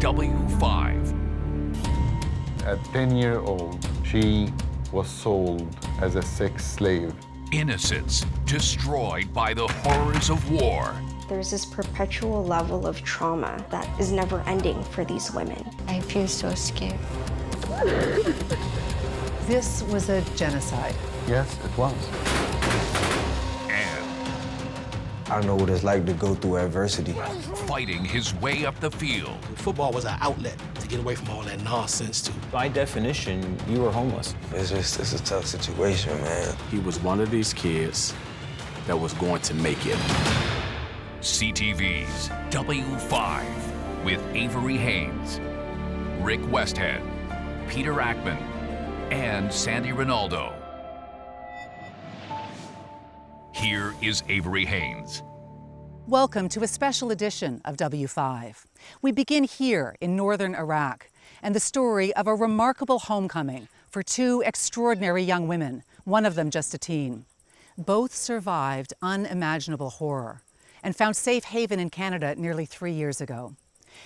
W5. At 10-year-old, she was sold as a sex slave. Innocents destroyed by the horrors of war. There's this perpetual level of trauma that is never ending for these women. I feel so scared. This was a genocide. Yes, it was. And I know what it's like to go through adversity. fighting his way up the field. Football was an outlet to get away from all that nonsense, too. By definition, you were homeless. It's a tough situation, man. He was one of these kids that was going to make it. CTV's W5 with Avery Haines, Rick Westhead, Peter Ackman, and Sandy Ronaldo. Here is Avery Haines. Welcome to a special edition of W5. We begin here in northern Iraq and the story of a remarkable homecoming for two extraordinary young women, one of them just a teen. Both survived unimaginable horror and found safe haven in Canada nearly 3 years ago.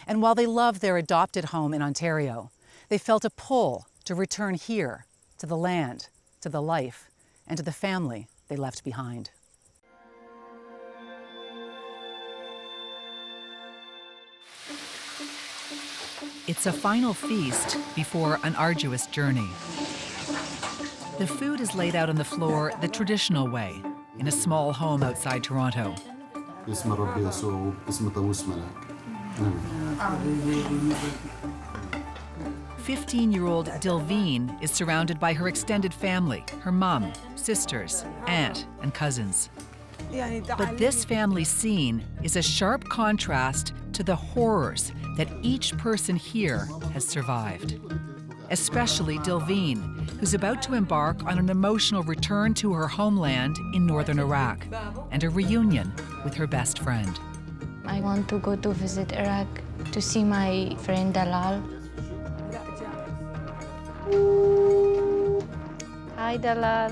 And while they loved their adopted home in Ontario, they felt a pull to return here, to the land, to the life, and to the family they left behind. It's a final feast before an arduous journey. The food is laid out on the floor the traditional way, in a small home outside Toronto. 15-year-old Dilveen is surrounded by her extended family, her mom, sisters, aunt, and cousins. But this family scene is a sharp contrast to the horrors that each person here has survived. Especially Dilveen, who's about to embark on an emotional return to her homeland in northern Iraq and a reunion with her best friend. I want to go to visit Iraq to see my friend Dalal. Hi, Dalal.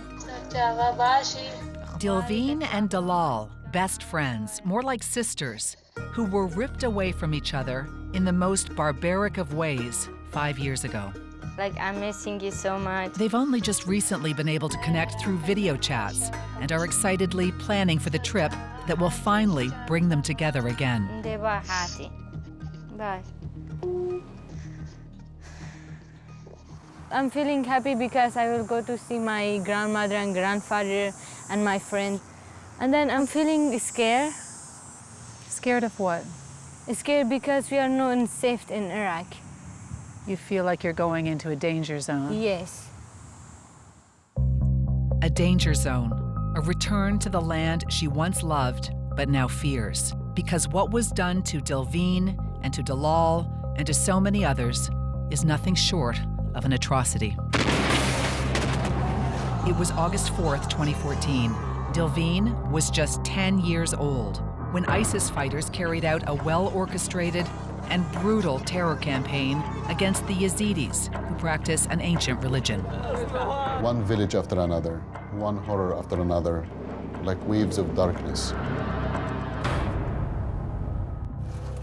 Dilveen and Dalal, best friends, more like sisters, who were ripped away from each other in the most barbaric of ways 5 years ago. Like, I'm missing you so much. They've only just recently been able to connect through video chats and are excitedly planning for the trip that will finally bring them together again. Bye. I'm feeling happy because I will go to see my grandmother and grandfather and my friend. And then I'm feeling scared. Scared of what? Scared because we are not safe in Iraq. You feel like you're going into a danger zone. Yes. A danger zone, a return to the land she once loved but now fears. Because what was done to Dilveen and to Dalal and to so many others is nothing short of an atrocity. It was August 4th, 2014. Dilveen was just 10 years old when ISIS fighters carried out a well-orchestrated and brutal terror campaign against the Yazidis, who practice an ancient religion. One village after another, one horror after another, like waves of darkness.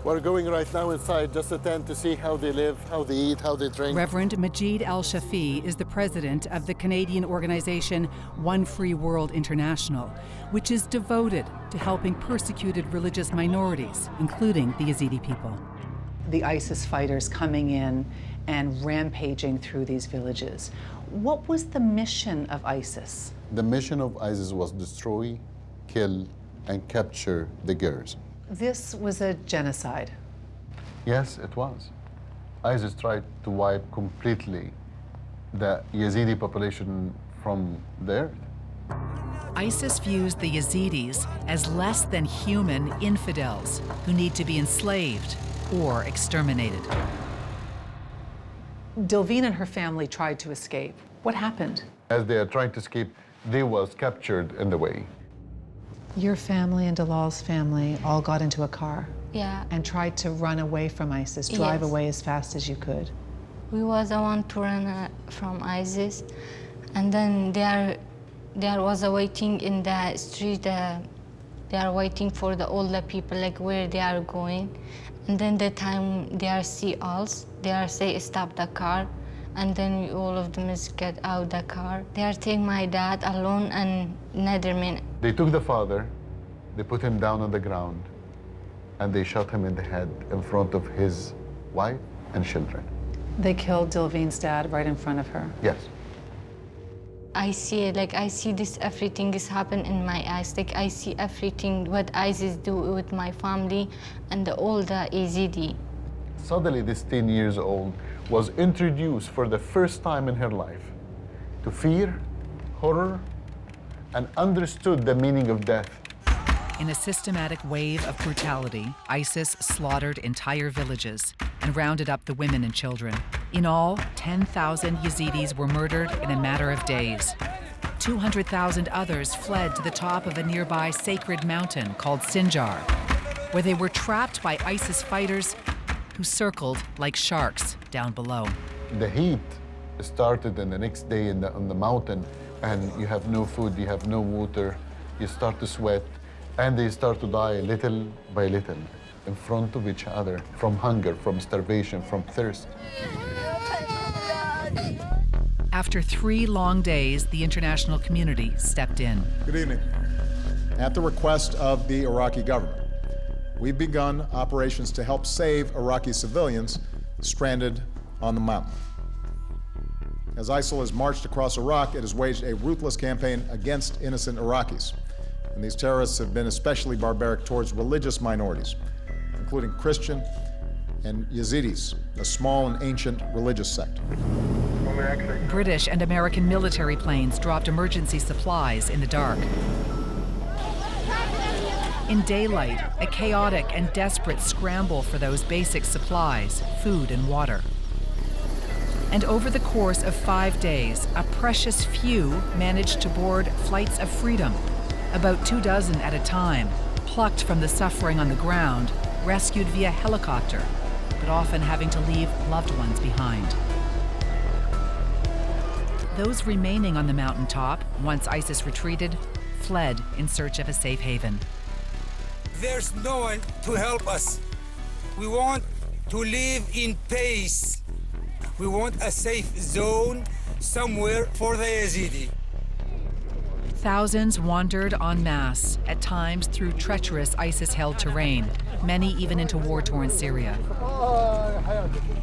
We're going right now inside just a tent to see how they live, how they eat, how they drink. Reverend Majid Al-Shafi is the president of the Canadian organization One Free World International, which is devoted to helping persecuted religious minorities, including the Yazidi people. The ISIS fighters coming in and rampaging through these villages. What was the mission of ISIS? The mission of ISIS was destroy, kill, and capture the girls. This was a genocide. Yes, it was. ISIS tried to wipe completely the Yazidi population from the earth. ISIS views the Yazidis as less than human infidels who need to be enslaved or exterminated. Dilveen and her family tried to escape. What happened? As they are trying to escape, they was captured in the way. Your family and Dalal's family all got into a car. Yeah. And tried to run away from ISIS, drive away as fast as you could. We was the one to run from ISIS, and then there was a waiting in the street They are waiting for all the people, like where they are going. And then the time they are see us, they are say stop the car. And then all of them is get out the car. They are taking my dad alone and another man. They took the father, they put him down on the ground, and they shot him in the head in front of his wife and children. They killed Dilveen's dad right in front of her. Yes. I see it, like I see this, everything is happen in my eyes. Like I see everything, what ISIS do with my family and all the Yazidi. Suddenly, this 10 years old was introduced for the first time in her life to fear, horror, and understood the meaning of death. In a systematic wave of brutality, ISIS slaughtered entire villages and rounded up the women and children. In all, 10,000 Yazidis were murdered in a matter of days. 200,000 others fled to the top of a nearby sacred mountain called Sinjar, where they were trapped by ISIS fighters who circled like sharks down below. The heat started in the next day on the mountain, and you have no food, you have no water, you start to sweat, and they start to die little by little in front of each other from hunger, from starvation, from thirst. After 3 long days, the international community stepped in. Good evening. At the request of the Iraqi government, we've begun operations to help save Iraqi civilians stranded on the mountain. As ISIL has marched across Iraq, it has waged a ruthless campaign against innocent Iraqis. And these terrorists have been especially barbaric towards religious minorities, including Christian and Yazidis, a small and ancient religious sect. British and American military planes dropped emergency supplies in the dark. In daylight, a chaotic and desperate scramble for those basic supplies, food and water. And over the course of 5 days, a precious few managed to board flights of freedom, about 24 at a time, plucked from the suffering on the ground, rescued via helicopter, but often having to leave loved ones behind. Those remaining on the mountaintop, once ISIS retreated, fled in search of a safe haven. There's no one to help us. We want to live in peace. We want a safe zone somewhere for the Yazidi. Thousands wandered en masse, at times through treacherous ISIS-held terrain, many even into war-torn Syria.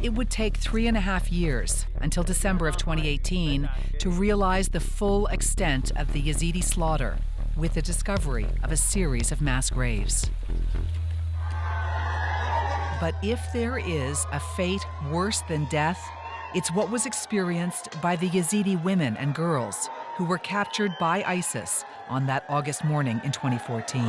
It would take 3.5 years, until December of 2018, to realize the full extent of the Yazidi slaughter, with the discovery of a series of mass graves. But if there is a fate worse than death, it's what was experienced by the Yazidi women and girls who were captured by ISIS on that August morning in 2014.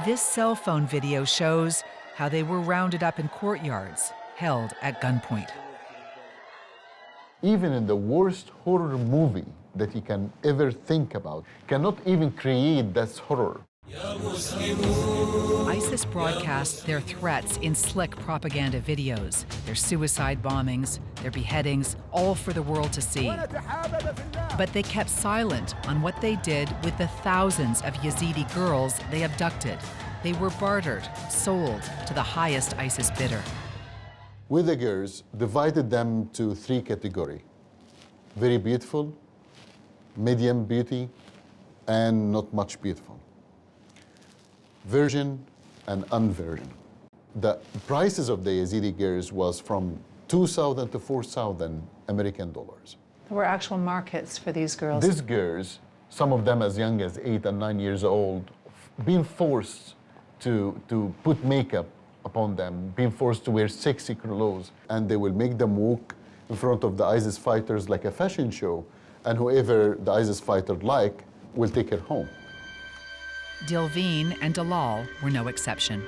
This cell phone video shows how they were rounded up in courtyards, held at gunpoint. Even in the worst horror movie that you can ever think about, cannot even create that horror. ISIS broadcast their threats in slick propaganda videos, their suicide bombings, their beheadings, all for the world to see. But they kept silent on what they did with the thousands of Yazidi girls they abducted. They were bartered, sold to the highest ISIS bidder. With the girls, divided them to 3 categories: very beautiful, medium beauty, and not much beautiful. Virgin and unvirgin. The prices of the Yazidi girls was from 2,000 to 4,000 American dollars. There were actual markets for these girls. These girls, some of them as young as 8 and 9 years old, being forced to put makeup upon them, being forced to wear sexy clothes, and they will make them walk in front of the ISIS fighters like a fashion show, and whoever the ISIS fighter like will take her home. Dilveen and Dalal were no exception.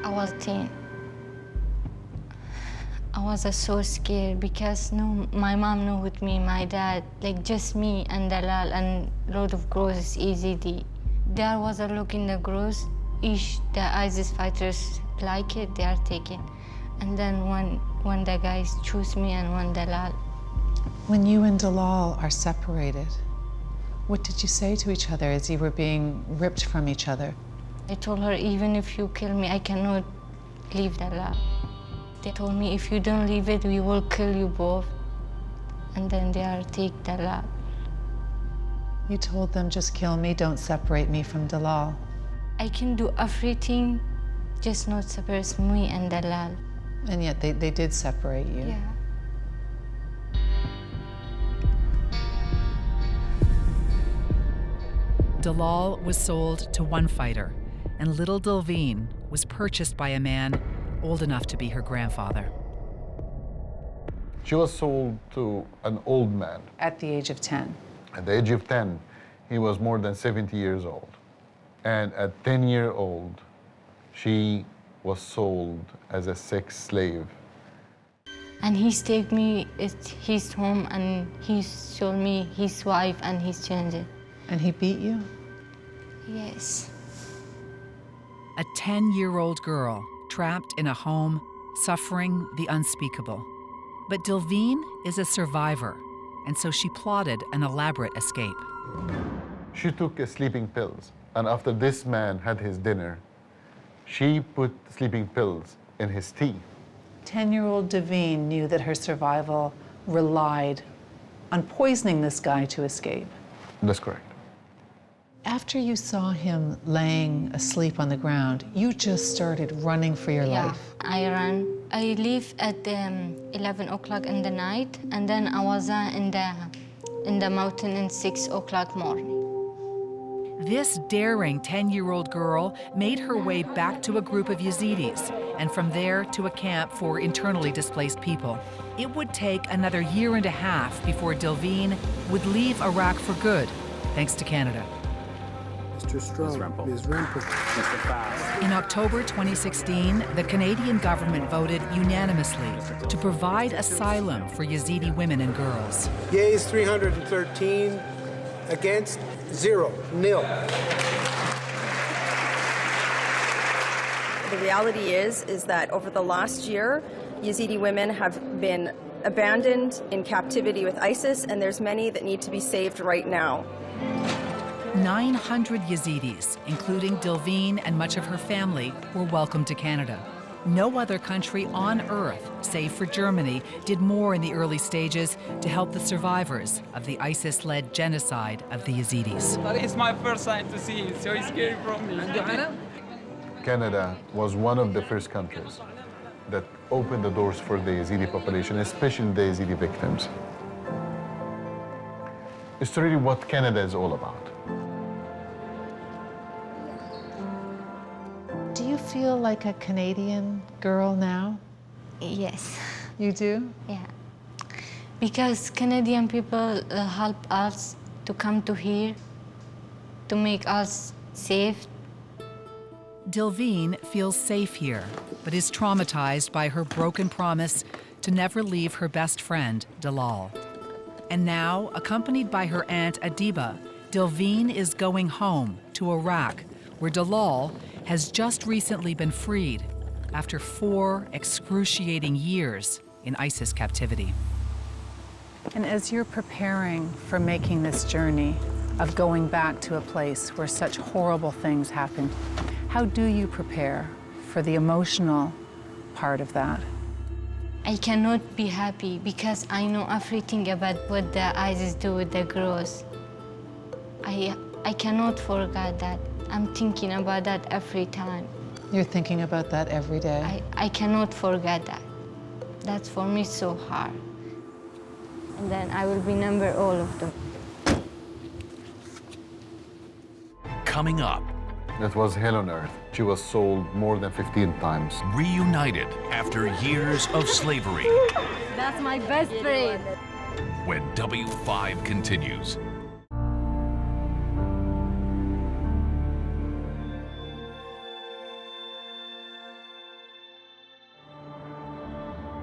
I was 10. I was so scared because my mom knew with me, my dad, like just me and Dalal and load of girls Yazidi. There was a look in the girls, each the ISIS fighters like it, they are taken. And then when the guys choose me and one Dalal. When you and Dalal are separated, What did you say to each other as you were being ripped from each other? I told her, even if you kill me, I cannot leave Dalal. They told me, if you don't leave it, we will kill you both. And then they are take Dalal. You told them, just kill me, don't separate me from Dalal. I can do everything, just not separate me and Dalal. And yet they did separate you. Yeah. Dalal was sold to one fighter, and little Dilveen was purchased by a man old enough to be her grandfather. She was sold to an old man. At the age of 10. At the age of 10, he was more than 70 years old. And at 10-year-old, she was sold as a sex slave. And he's take me at his home and he showed me his wife and his children. And he beat you? Yes. A 10-year-old girl trapped in a home, suffering the unspeakable. But Dilveen is a survivor, and so she plotted an elaborate escape. She took sleeping pills, and after this man had his dinner, she put sleeping pills in his tea. 10-year-old Dilveen knew that her survival relied on poisoning this guy to escape. That's correct. After you saw him laying asleep on the ground, you just started running for your life. I ran. I leave at 11 o'clock in the night, and then I was in the mountain in 6 o'clock morning. This daring 10-year-old girl made her way back to a group of Yazidis, and from there to a camp for internally displaced people. It would take another year and a half before Dilveen would leave Iraq for good, thanks to Canada. Mr. Strong, Ms. Rempel. Mr. Fast. In October 2016, the Canadian government voted unanimously to provide asylum for Yazidi women and girls. Yeas 313, against 0, nil. The reality is that over the last year, Yazidi women have been abandoned in captivity with ISIS, and there's many that need to be saved right now. 900 Yazidis, including Dilveen and much of her family, were welcomed to Canada. No other country on earth, save for Germany, did more in the early stages to help the survivors of the ISIS-led genocide of the Yazidis. It's my first time to see it, so it's scary from me. Canada was one of the first countries that opened the doors for the Yazidi population, especially the Yazidi victims. It's really what Canada is all about. Do you feel like a Canadian girl now? Yes. You do? Yeah. Because Canadian people help us to come to here, to make us safe. Dilveen feels safe here, but is traumatized by her broken promise to never leave her best friend, Dalal. And now, accompanied by her aunt Adiba, Dilveen is going home to Iraq, where Dalal has just recently been freed after 4 excruciating years in ISIS captivity. And as you're preparing for making this journey of going back to a place where such horrible things happened, how do you prepare for the emotional part of that? I cannot be happy because I know everything about what the ISIS do with the girls. I cannot forget that. I'm thinking about that every time. You're thinking about that every day? I cannot forget that. That's for me so hard. And then I will remember all of them. Coming up. That was hell on earth. She was sold more than 15 times. Reunited after years of slavery. That's my best friend. When W5 continues.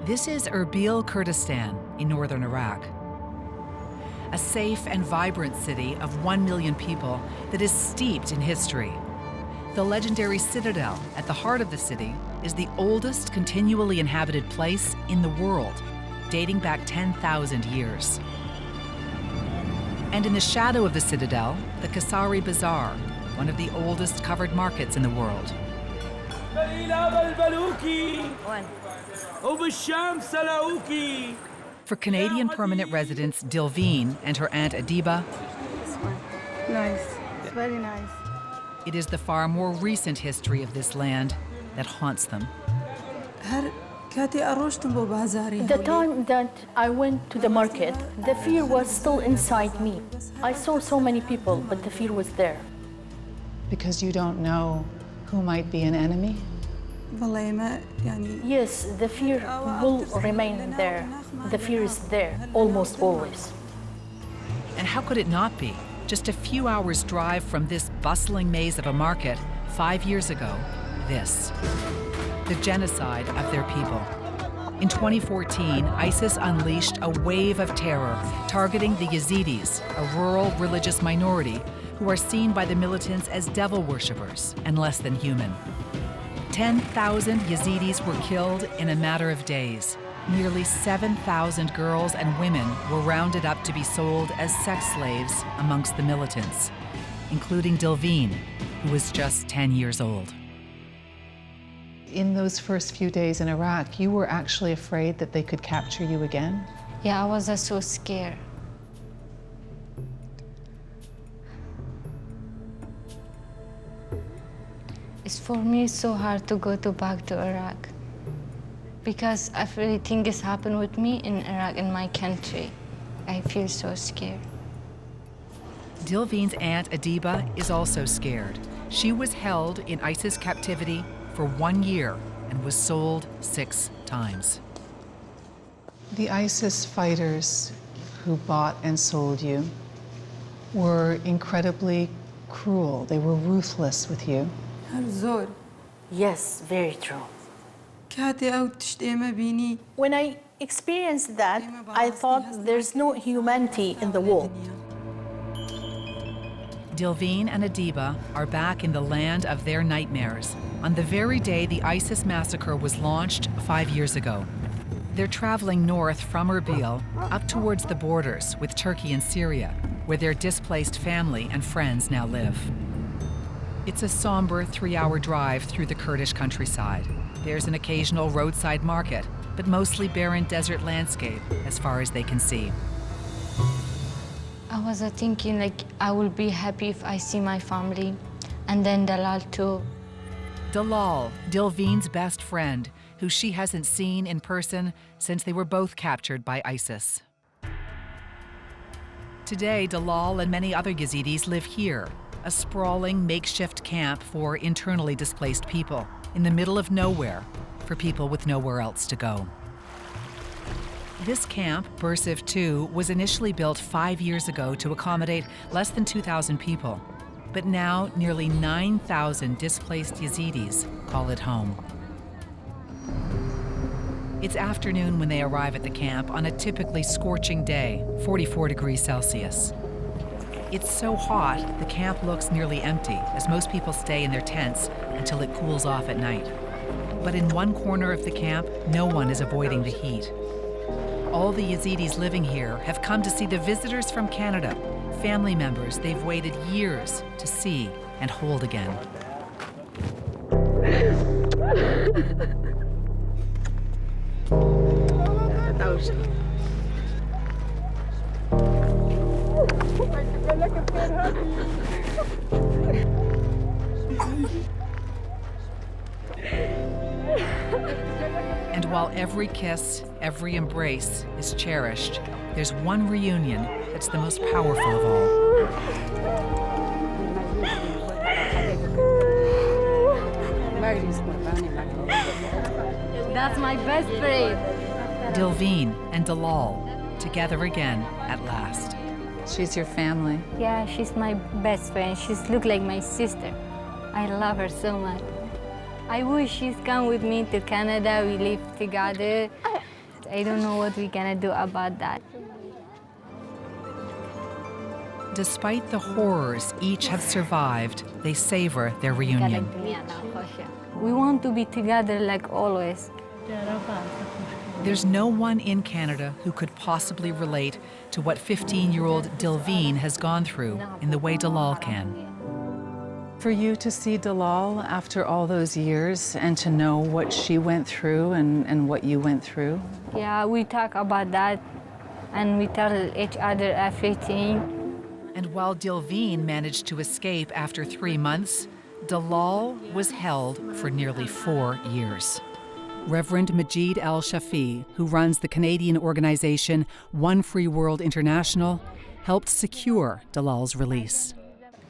This is Erbil, Kurdistan, in northern Iraq. A safe and vibrant city of 1 million people that is steeped in history. The legendary citadel at the heart of the city is the oldest continually inhabited place in the world, dating back 10,000 years. And in the shadow of the citadel, the Kasari Bazaar, one of the oldest covered markets in the world. For Canadian permanent residents Dilveen and her aunt Adiba, nice. It's very nice. It is the far more recent history of this land that haunts them. The time that I went to the market, the fear was still inside me. I saw so many people, but the fear was there. Because you don't know who might be an enemy? Yes, the fear will remain there. The fear is there, almost always. And how could it not be? Just a few hours' drive from this bustling maze of a market, 5 years ago, this. The genocide of their people. In 2014, ISIS unleashed a wave of terror targeting the Yazidis, a rural religious minority who are seen by the militants as devil worshippers and less than human. 10,000 Yazidis were killed in a matter of days. Nearly 7,000 girls and women were rounded up to be sold as sex slaves amongst the militants, including Dilveen, who was just 10 years old. In those first few days in Iraq, you were actually afraid that they could capture you again? Yeah, I was so scared. It's for me so hard to go back to Iraq because everything has happened with me in Iraq, in my country. I feel so scared. Dilveen's aunt Adiba is also scared. She was held in ISIS captivity for 1 year and was sold 6 times. The ISIS fighters who bought and sold you were incredibly cruel. They were ruthless with you. Yes, very true. When I experienced that, I thought there's no humanity in the world. Dilveen and Adiba are back in the land of their nightmares on the very day the ISIS massacre was launched 5 years ago. They're traveling north from Erbil up towards the borders with Turkey and Syria, where their displaced family and friends now live. It's a somber 3-hour drive through the Kurdish countryside. There's an occasional roadside market, but mostly barren desert landscape as far as they can see. I was thinking like I will be happy if I see my family, and then Dalal too. Dalal, Dilveen's best friend, who she hasn't seen in person since they were both captured by ISIS. Today, Dalal and many other Yazidis live here, a sprawling makeshift camp for internally displaced people in the middle of nowhere for people with nowhere else to go. This camp, Bursif 2, was initially built 5 years ago to accommodate less than 2,000 people. But now, nearly 9,000 displaced Yazidis call it home. It's afternoon when they arrive at the camp on a typically scorching day, 44 degrees Celsius. It's so hot, the camp looks nearly empty, as most people stay in their tents until it cools off at night. But in one corner of the camp, no one is avoiding the heat. All the Yazidis living here have come to see the visitors from Canada, family members they've waited years to see and hold again. And while every kiss, every embrace is cherished, there's one reunion that's the most powerful of all. That's my best friend. Dilveen and Dalal, together again at last. She's your family. Yeah, she's my best friend. She's look like my sister. I love her so much. I wish she's come with me to Canada. We live together. I don't know what we're gonna do about that. Despite the horrors each have survived, they savor their reunion. We want to be together like always. There's no one in Canada who could possibly relate to what 15-year-old Dilveen has gone through in the way Dalal can. For you to see Dalal after all those years and to know what she went through and what you went through? Yeah, we talk about that and we tell each other everything. And while Dilveen managed to escape after 3 months, Dalal was held for nearly 4 years. Reverend Majid Al-Shafi, who runs the Canadian organization One Free World International, helped secure Dalal's release.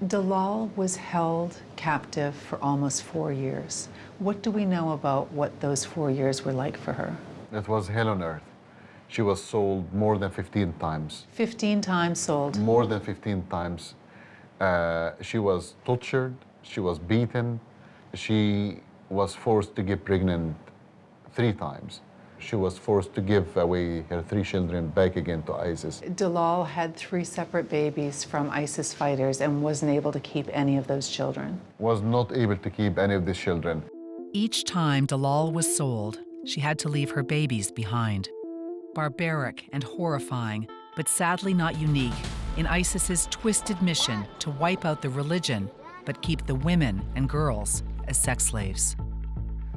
Dalal was held captive for almost 4 years. What do we know about what those 4 years were like for her? It was hell on earth. She was sold more than 15 times. 15 times sold? More than 15 times. She was tortured, she was beaten, she was forced to get pregnant 3 times. She was forced to give away her 3 children back again to ISIS. Dalal had 3 separate babies from ISIS fighters and wasn't able to keep any of those children. Was not able to keep any of these children. Each time Dalal was sold, she had to leave her babies behind. Barbaric and horrifying, but sadly not unique in ISIS's twisted mission to wipe out the religion, but keep the women and girls as sex slaves.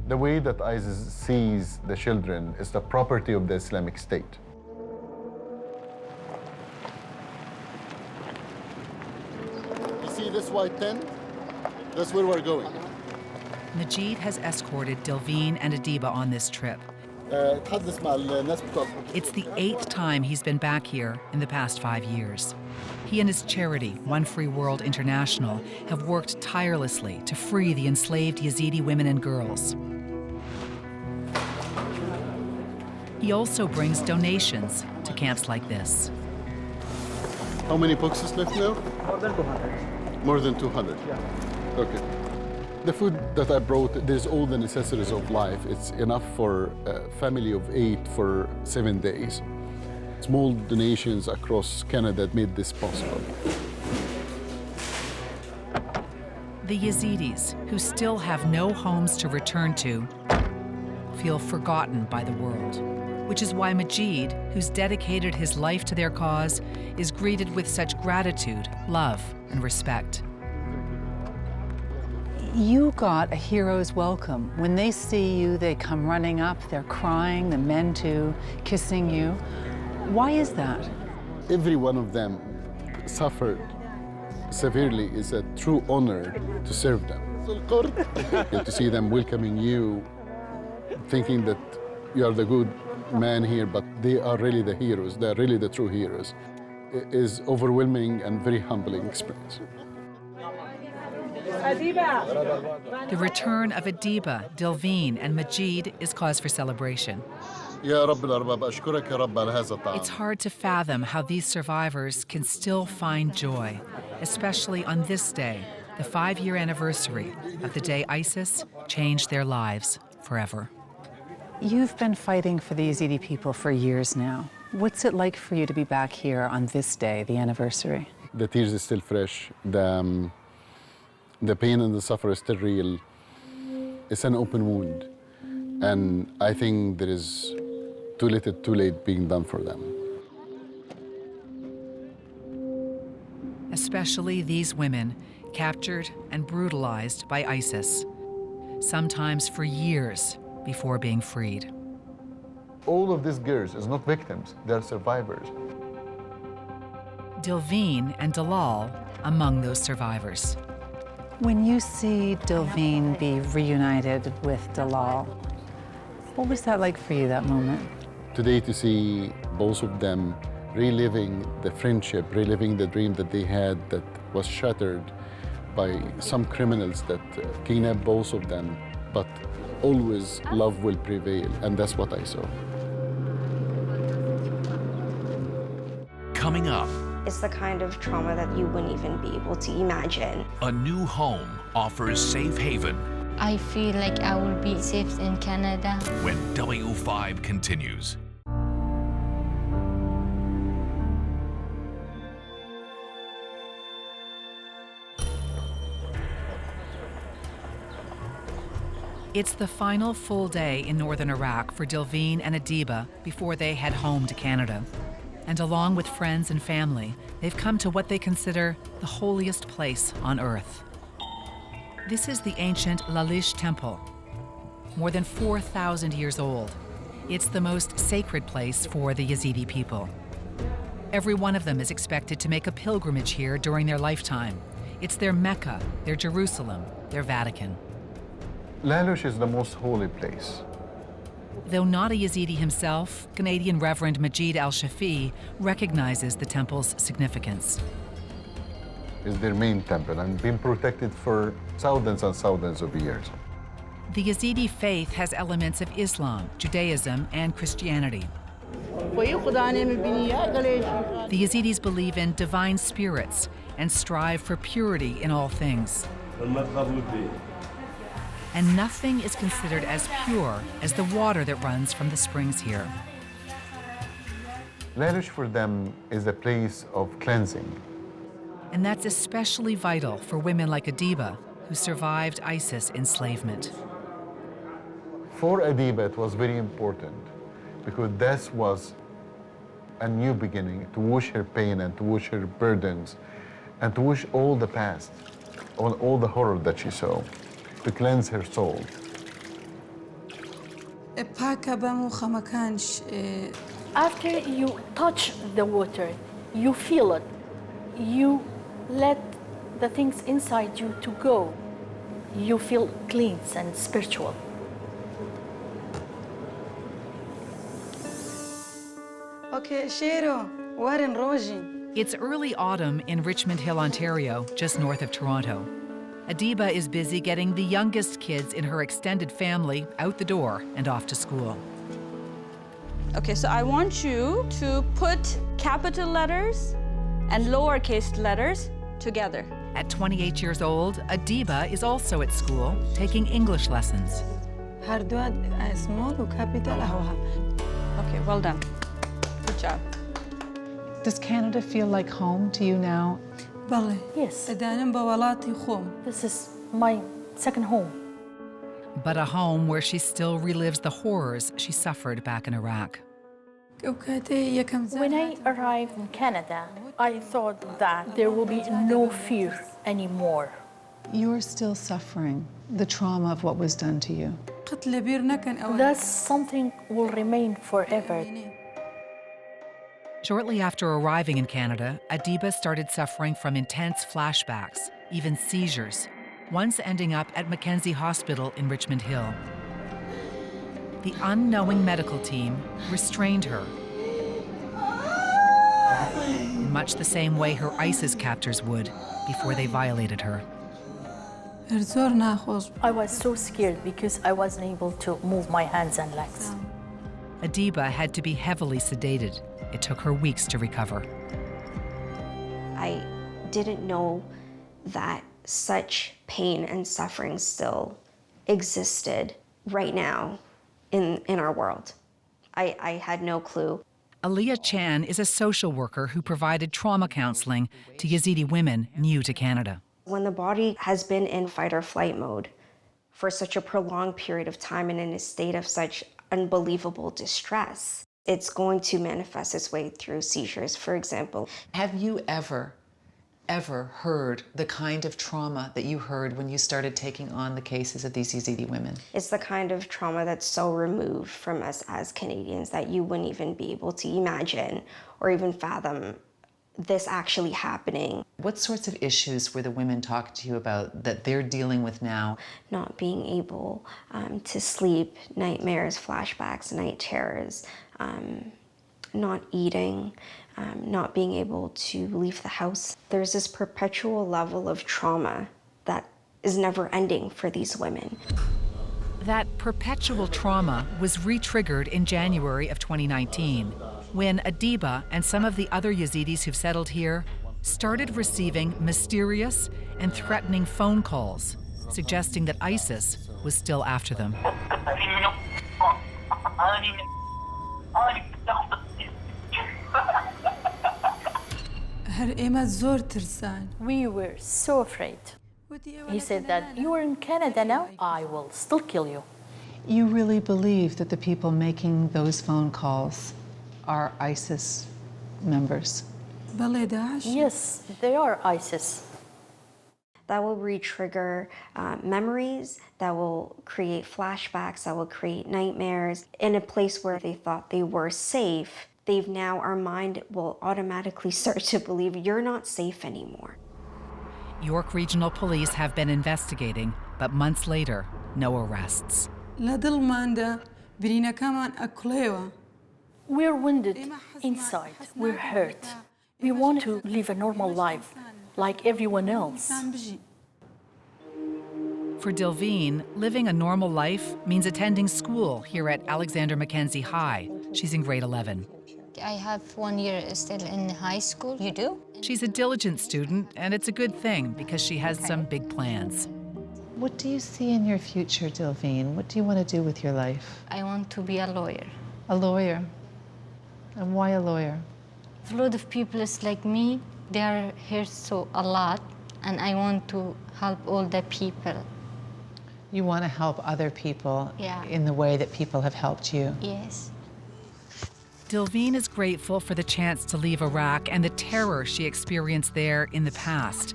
The way that ISIS sees the children is the property of the Islamic State. You see this white tent? That's where we're going. Majid has escorted Dilveen and Adiba on this trip. It's the 8th time he's been back here in the past 5 years. He and his charity, One Free World International, have worked tirelessly to free the enslaved Yazidi women and girls. He also brings donations to camps like this. How many boxes left now? More than 200. More than 200? Yeah. Okay. The food that I brought, there's all the necessities of life. It's enough for a family of 8 for 7 days. Small donations across Canada made this possible. The Yazidis, who still have no homes to return to, feel forgotten by the world, which is why Majid, who's dedicated his life to their cause, is greeted with such gratitude, love, and respect. You got a hero's welcome. When they see you, they come running up, they're crying, the men too, kissing you. Why is that? Every one of them suffered severely. It's a true honor to serve them. And to see them welcoming you, thinking that you are the good man here, but they are really the heroes, they are really the true heroes, is overwhelming and very humbling experience. The return of Adiba, Dilveen, and Majid is cause for celebration. It's hard to fathom how these survivors can still find joy, especially on this day, the 5-year anniversary of the day ISIS changed their lives forever. You've been fighting for the Yazidi people for years now. What's it like for you to be back here on this day, the anniversary? The tears are still fresh. The pain and the suffering is still real. It's an open wound. And I think there is too little, too late being done for them. Especially these women, captured and brutalized by ISIS, sometimes for years before being freed. All of these girls are not victims, they're survivors. Dilveen and Dalal among those survivors. When you see Dilveen be reunited with Dalal, what was that like for you, that moment? Today, to see both of them reliving the friendship, reliving the dream that they had that was shattered by some criminals that kidnapped both of them, but always love will prevail, and that's what I saw. Coming up, It's the kind of trauma that you wouldn't even be able to imagine. a new home offers safe haven I feel like I will be safe in Canada. when W5 continues. It's the final full day in northern Iraq for Dilveen and Adiba before they head home to Canada. And along with friends and family, they've come to what they consider the holiest place on earth. This is the ancient Lalish Temple, more than 4,000 years old. It's the most sacred place for the Yazidi people. Every one of them is expected to make a pilgrimage here during their lifetime. It's their Mecca, their Jerusalem, their Vatican. Lalish is the most holy place. Though not a Yazidi himself, Canadian Reverend Majid Al-Shafi recognizes the temple's significance. It's their main temple and been protected for thousands and thousands of years. The Yazidi faith has elements of Islam, Judaism, and Christianity. The Yazidis believe in divine spirits and strive for purity in all things. And nothing is considered as pure as the water that runs from the springs here. Lalish for them is a place of cleansing. And that's especially vital for women like Adiba, who survived ISIS enslavement. For Adiba, it was very important because this was a new beginning to wash her pain and to wash her burdens and to wash all the past, all the horror that she saw, to cleanse her soul. After you touch the water, you feel it. You let the things inside you to go. You feel clean and spiritual. It's early autumn in Richmond Hill, Ontario, just north of Toronto. Adiba is busy getting the youngest kids in her extended family out the door and off to school. Okay, so I want you to put capital letters and lowercase letters together. At 28 years old, Adiba is also at school, taking English lessons. Okay, well done. Good job. Does Canada feel like home to you now? Yes. This is my second home. But a home where she still relives the horrors she suffered back in Iraq. When I arrived in Canada, I thought that there will be no fear anymore. You're still suffering the trauma of what was done to you. That's something will remain forever. Shortly after arriving in Canada, Adiba started suffering from intense flashbacks, even seizures, once ending up at Mackenzie Hospital in Richmond Hill. The unknowing medical team restrained her, in much the same way her ISIS captors would before they violated her. I was so scared because I wasn't able to move my hands and legs. Adiba had to be heavily sedated. It took her weeks to recover. I didn't know that such pain and suffering still existed right now in our world. I had no clue. Aliyah Chan is a social worker who provided trauma counseling to Yazidi women new to Canada. When the body has been in fight or flight mode for such a prolonged period of time and in a state of such unbelievable distress, it's going to manifest its way through seizures, for example. Have you ever heard the kind of trauma that you heard when you started taking on the cases of these Yazidi women? It's the kind of trauma that's so removed from us as Canadians that you wouldn't even be able to imagine or even fathom this actually happening. What sorts of issues were the women talking to you about that they're dealing with now? Not being able to sleep, nightmares, flashbacks, night terrors, not eating, not being able to leave the house. There's this perpetual level of trauma that is never ending for these women. That perpetual trauma was re-triggered in January of 2019, when Adiba and some of the other Yazidis who've settled here started receiving mysterious and threatening phone calls, suggesting that ISIS was still after them. We were so afraid. He said that you are in Canada now, I will still kill you. You really believe that the people making those phone calls are ISIS members? Yes, they are ISIS. That will re-trigger memories, that will create flashbacks, that will create nightmares. In a place where they thought they were safe, our mind will automatically start to believe you're not safe anymore. York Regional Police have been investigating, but months later, no arrests. We're wounded inside, we're hurt. We want to live a normal life, like everyone else. For Dilveen, living a normal life means attending school here at Alexander Mackenzie High. She's in grade 11. I have 1 year still in high school. You do? She's a diligent student, and it's a good thing because she has some big plans. What do you see in your future, Dilveen? What do you want to do with your life? I want to be a lawyer. A lawyer? And why a lawyer? A lot of people is like me, they are here so a lot, and I want to help all the people. You want to help other people in the way that people have helped you? Yes. Dilveen is grateful for the chance to leave Iraq and the terror she experienced there in the past.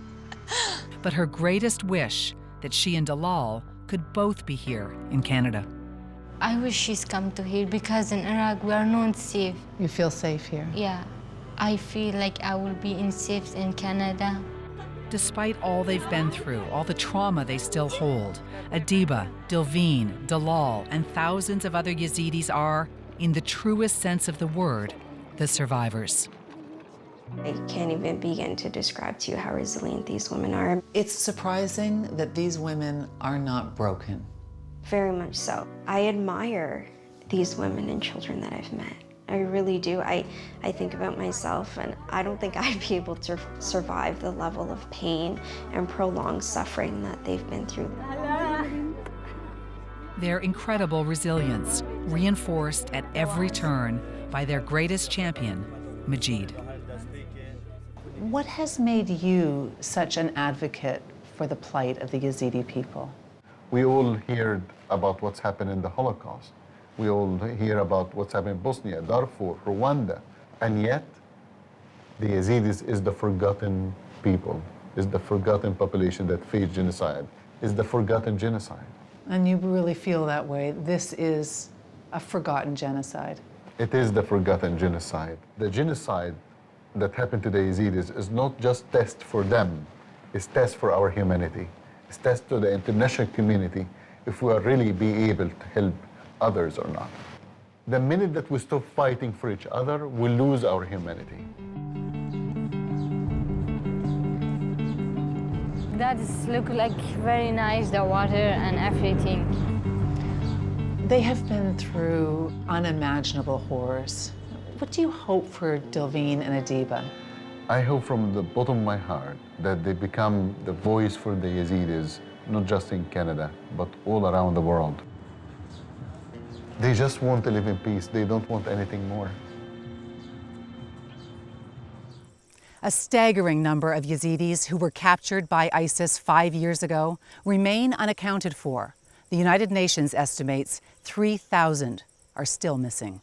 But her greatest wish that she and Dalal could both be here in Canada. I wish she's come to here because in Iraq we are not safe. You feel safe here? Yeah. I feel like I will be safe in Canada. Despite all they've been through, all the trauma they still hold, Adiba, Dilveen, Dalal, and thousands of other Yazidis are, in the truest sense of the word, the survivors. I can't even begin to describe to you how resilient these women are. It's surprising that these women are not broken. Very much so. I admire these women and children that I've met. I really do. I think about myself, and I don't think I'd be able to survive the level of pain and prolonged suffering that they've been through. Their incredible resilience, reinforced at every turn by their greatest champion, Majid. What has made you such an advocate for the plight of the Yazidi people? We all hear about what's happened in the Holocaust. We all hear about what's happened in Bosnia, Darfur, Rwanda. And yet, the Yazidis is the forgotten people, is the forgotten population that faced genocide, is the forgotten genocide. And you really feel that way. This is a forgotten genocide. It is the forgotten genocide. The genocide that happened to the Yazidis is not just test for them, it's test for our humanity. It's test to the international community if we are really be able to help others or not. The minute that we stop fighting for each other, we lose our humanity. That look like very nice, the water and everything. They have been through unimaginable horrors. What do you hope for Dilveen and Adiba? I hope from the bottom of my heart that they become the voice for the Yazidis, not just in Canada, but all around the world. They just want to live in peace. They don't want anything more. A staggering number of Yazidis who were captured by ISIS 5 years ago remain unaccounted for. The United Nations estimates 3,000 are still missing.